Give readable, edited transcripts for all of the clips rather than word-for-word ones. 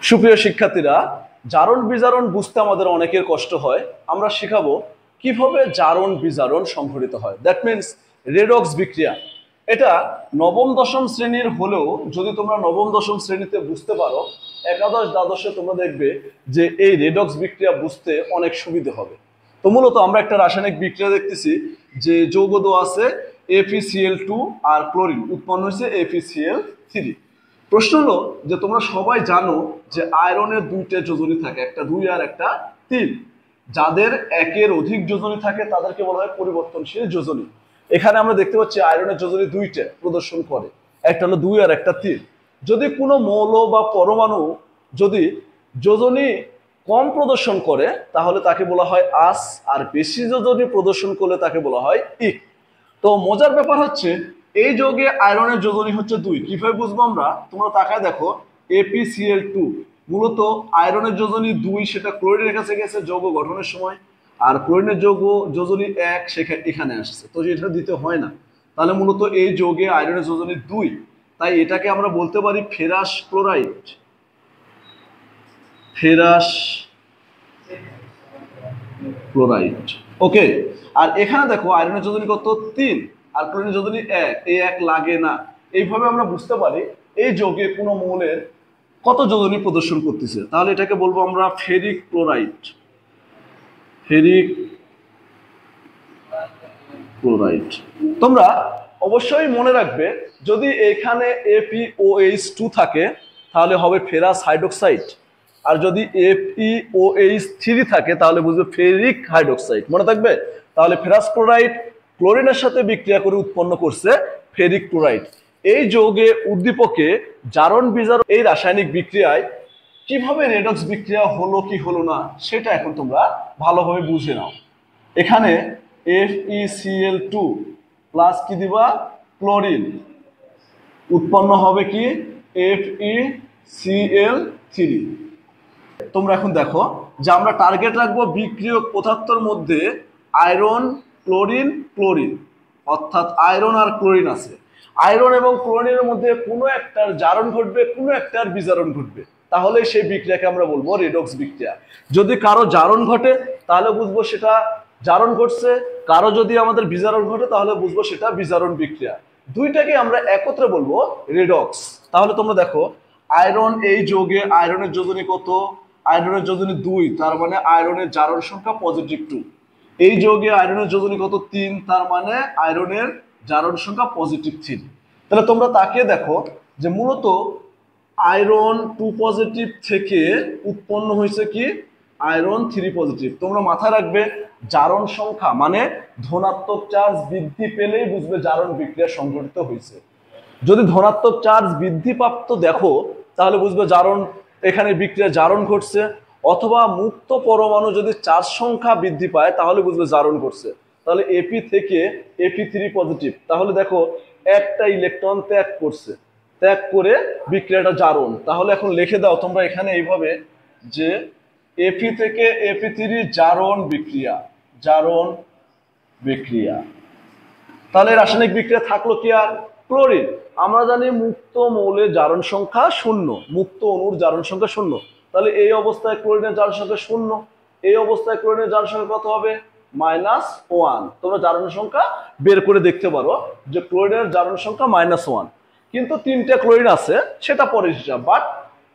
সুপ্রিয় শিক্ষার্থীরা, জারণ বিজারণ বুঝতে আমাদের অনেকের কষ্ট হয়। আমরা শিখাবো কিভাবে জারণ বিজারণ সংঘটিত হয়। দ্যাট মিনস রেডক্স বিক্রিয়া। এটা নবম দশম শ্রেণীর হলেও যদি তোমরা নবম দশম শ্রেণীতে বুঝতে পারো, একাদশ দ্বাদশে তোমরা দেখবে যে এই রেডক্স বিক্রিয়া বুঝতে অনেক সুবিধা হবে। তো মূলত আমরা একটা রাসায়নিক বিক্রিয়া দেখতেছি যে যৌগ দেওয়া আছে FeCl2 আর ক্লোরিন উৎপন্ন হয়েছে FeCl3। প্রশ্ন হলো যে তোমরা সবাই জানো যে আয়রনের দুইটা যোজনী থাকে, একটা 2 আর একটা 3। যাদের একের অধিক যোজনী থাকে তাদেরকে বলা হয় পরিবর্তনশীল যোজনী। এখানে আমরা দেখতে পাচ্ছি আয়রনের যোজনী দুইটা প্রদর্শন করে, একটা হলো 2 আর একটা 3। যদি কোনো মৌল বা পরমাণু যদি যোজনী কম প্রদর্শন করে তাহলে তাকে বলা হয় আস, আর বেশি যোজনী প্রদর্শন করলে তাকে বলা হয় ইক। তো মজার ব্যাপার হচ্ছে এই যৌগে আয়রনের যোজনী হচ্ছে 2। কিভাবে বুঝবো আমরা? তোমরা তাকায় দেখো FeCl2 মূলত আয়রনের যোজনী 2, সেটা ক্লোরিনের কাছে গেছে যৌগ গঠনের সময়, আর ক্লোরিনের যৌগ যোজনী 1 সেখানে এখানে আসছে, তো এটা দিতে হয় না। তাহলে মূলত এই যৌগে আয়রনের যোজনী 2, তাই এটাকে আমরা বলতে পারি ফেরাস ক্লোরাইড। ফেরাস ক্লোরাইড, ওকে। আর এখানে দেখো আয়রনের যোজনী কত? 3 আর ক্লোরিনের যোজনী 1, এই 1 লাগে না। এইভাবে আমরা বুঝতে পারি এই যৌগে কোনো মৌলের কত যোজনী প্রদর্শন করতেছে। তাহলে এটাকে বলবো আমরা ফেরিক ক্লোরাইড। Ferric chloride. তোমরা অবশ্যই মনে রাখবে যদি এখানে FeOH2 থাকে তাহলে হবে ফেরাস হাইড্রোক্সাইড, আর যদি FeOH3 থাকে তাহলে বুঝবে ফেরিক হাইড্রোক্সাইড। মনে থাকবে? তাহলে ফেরাস ক্লোরাইড ক্লোরিনের সাথে বিক্রিয়া করে উৎপন্ন করছে ফেরিক ক্লোরাইড। এই যৌগে উদ্দীপকে জারণ বিজারণ এই রাসায়নিক বিক্রিয়ায় কিভাবে রেডক্স বিক্রিয়া হলো কি হলো না সেটা এখন তোমরা ভালোভাবে বুঝে নাও। এখানে FeCl2 প্লাস কি দিবা? ক্লোরিন, উৎপন্ন হবে কি? FeCl3। তোমরা এখন দেখো যে আমরা টার্গেট রাখবো বিক্রিয়ক পদার্থের মধ্যে আয়রন, ক্লোরিন, ক্লোরিন, অর্থাৎ আয়রন আর ক্লোরিন আছে। আয়রন এবং ক্লোরিনের মধ্যে কোনো একটার জারণ ঘটবে, কোনো একটার বিজারণ ঘটবে, তাহলে সেই বিক্রিয়াকে আমরা বলবো রেডক্স বিক্রিয়া। যদি কারো জারণ ঘটে তাহলে বুঝবো সেটা জারণ ঘটছে, কারো যদি আমাদের বিজারণ ঘটে তাহলে বুঝবো সেটা বিজারণ বিক্রিয়া। দুইটাকে আমরা একত্রে বলবো রেডক্স। তাহলে তোমরা দেখো আয়রন, এই যৌগে আয়রনের যোজনী কত? আয়রনের যোজনী 2, তার মানে আয়রনের জারণ সংখ্যা পজিটিভ 2। এই যৌগে আয়রনের যোজনী কত? 3, তার মানে আয়রনের জারণ সংখ্যা পজিটিভ 3। তাহলে তোমরা তাকিয়ে দেখো যে মূলত আয়রন 2 পজিটিভ থেকে উৎপন্ন হয়েছে কি? Iron 3 positive. তোমরা মাথায় রাখবে জারণ সংখ্যা মানে ধনাত্মক চার্জ বৃদ্ধি পেলেই বুঝবে জারণ বিক্রিয়া সংঘটিত হয়েছে। যদি ধনাত্মক চার্জ বৃদ্ধিপ্রাপ্ত দেখো তাহলে বুঝবে জারণ, এখানে বিক্রিয়া জারণ ঘটছে। অথবা মুক্ত পরমাণু যদি চার্জ সংখ্যা বৃদ্ধি পায় তাহলে বুঝবে জারণ ঘটছে। তাহলে Fe থেকে Fe3 পজিটিভ, তাহলে দেখো একটা ইলেকট্রন ত্যাগ করছে, ত্যাগ করে বিক্রিয়াটা জারণ। তাহলে এখন লিখে দাও তোমরা এখানে এইভাবে যে Fe থেকে Fe3 জারণ বিক্রিয়া, জারণ বিক্রিয়া। তাহলে রাসায়নিক বিক্রিয়া থাকলো কি? আর ক্লোরিন। আমরা জানি মুক্ত মৌলের জারণ সংখ্যা 0, মুক্ত অণুর জারণ সংখ্যা 0। তাহলে এই অবস্থায় ক্লোরিনের জারণ সংখ্যা 0, এই অবস্থায় ক্লোরিনের জারণ সংখ্যা কত হবে? -1। তোমরা জারণ সংখ্যা বের করে দেখতে পারো যে ক্লোরিনের জারণ সংখ্যা -1। কিন্তু 3টা ক্লোরিন আছে সেটা পরের হিসাব। বাট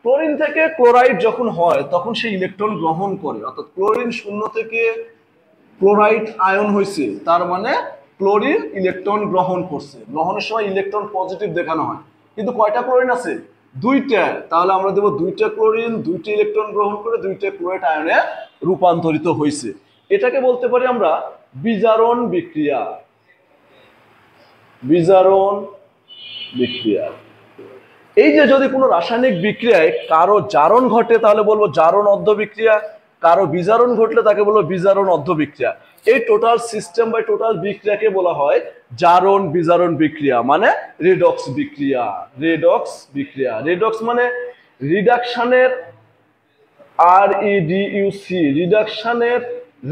ক্লোরিন থেকে ক্লোরাইড যখন হয় তখন সে ইলেকট্রন গ্রহণ করে, অর্থাৎ ক্লোরিন 0 থেকে ক্লোরাইড আয়ন হয়েছে, তার মানে ক্লোরিন ইলেকট্রন গ্রহণ করছে। গ্রহণের সময় ইলেকট্রন পজিটিভ দেখানো হয়, কিন্তু কয়টা ক্লোরিন আছে? 2টা। তাহলে আমরা দেব 2টা ক্লোরিন 2টি ইলেকট্রন গ্রহণ করে 2টা ক্লোরাইড আয়নে রূপান্তরিত হয়েছে। এটাকে বলতে পারি আমরা বিজারণ বিক্রিয়া। বিজারণ বিক্রিয়া। এই যে যদি কোনো রাসায়নিক বিক্রিয়ায় কারো জারণ ঘটে তাহলে বলবো জারণ অর্ধ বিক্রিয়া, কারো বিজারণ ঘটলে তাকে বলবো বিজারণ অর্ধ বিক্রিয়া। এই টোটাল সিস্টেম বা টোটাল বিক্রিয়াকে বলা হয় জারণ বিজারণ বিক্রিয়া, মানে রেডক্স বিক্রিয়া। রেডক্স বিক্রিয়া, রেডক্স মানে রিডাকশনের, REDUC, রিডাকশনের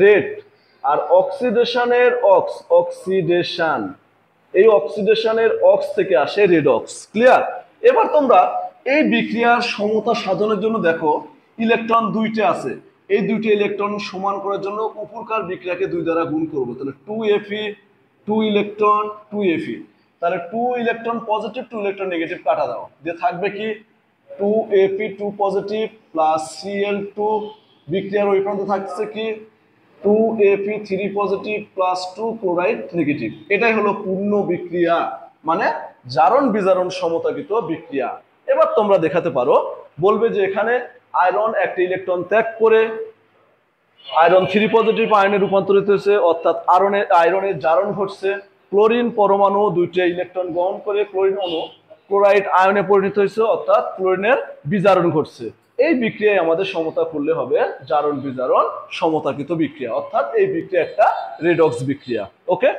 রেট, আর অক্সিডেশনের অক্স, অক্সিডেশন। এই অক্সিডেশনের অক্স থেকে আসে রেডক্স। ক্লিয়ার? এবার তোমরা এই বিক্রিয়ার সমতা সাধনের জন্য দেখো ইলেকট্রন দুইটা আছে, এই দুইটা ইলেকট্রন সমান করার জন্য উপরকার বিক্রিয়াকে 2 দ্বারা গুণ করবো, তাহলে 2Fe 2 ইলেকট্রন 2Fe, তাহলে 2 ইলেকট্রন পজিটিভ 2 ইলেকট্রন নেগেটিভ কাটা দাও, দিয়ে থাকবে কি 2Fe 2 পজিটিভ প্লাস Cl2, বিক্রিয়ার ওই প্রান্তে থাকছে কি 2Fe 3 positive plus 2 chloride negative. এটাই হলো পূর্ণ বিক্রিয়া, মানে জারণ বিজারণ সমতাকৃত বিক্রিয়া। এবার তোমরা দেখাতে পারো, বলবে যে এখানে আয়রন একটা ইলেকট্রন ত্যাগ করে আয়রন 3 পজিটিভ আয়নে রূপান্তরিত হয়েছে, অর্থাৎ আয়রনের জারণ ঘটছে। ক্লোরিন পরমাণু 2টা ইলেকট্রন গ্রহণ করে ক্লোরিন অণু ক্লোরাইড আয়নে পরিণত হয়েছে, অর্থাৎ ক্লোরিনের বিজারণ ঘটছে। এই বিক্রিয়ায় আমাদের সমতা করলে হবে জারণ বিজারণ সমতাকৃত বিক্রিয়া, অর্থাৎ এই বিক্রিয়া একটা রেডক্স বিক্রিয়া। ওকে।